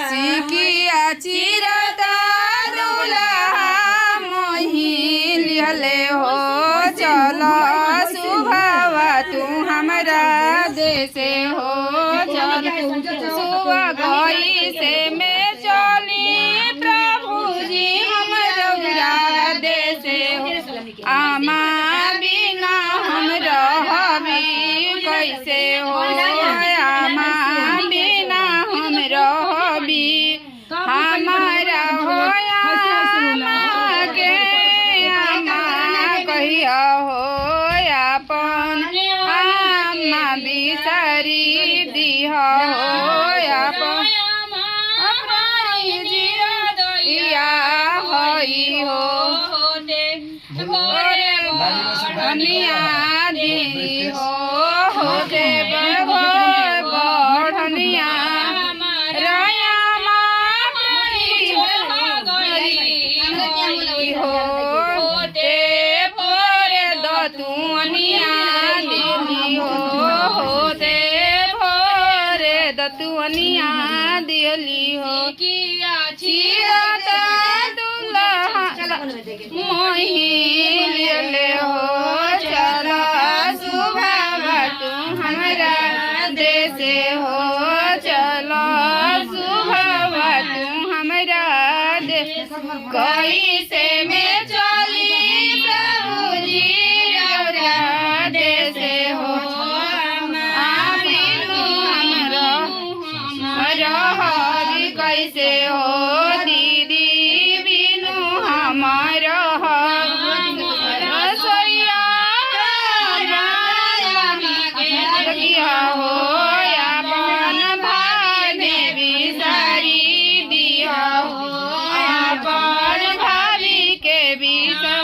सिकिया चिरता दुल्हा मोहि लिहले हो चल सुभावा तू हमरा देशे हो चल सुबह गई से मैं चली प्रभु जी हमरा देशे हो आमा बिना हम रहबी कैसे हो आमा बिना हम रहबी हमारा होया के आमा कहिया हो अपन आमा बिसारी दिह हो अपन जिया होई हो धनिया दी हो देव बढ़निया रया हो दे भोरे दतुअनिया दिली हो दे भोरे दतुअनिया दिली हो चिरता दुल्हा मोहि लिहले हो चल सुभावा तू हमरा देशे हो चल सुभावा तू हमरा कैसे में चली प्रभु जी हमरा देशे हो बिनु रहबी कैसे हो दीदी बिनु हमर रसोइया हो अपन भाभी बिसारी दिया हो अपन भाभी के बिसारी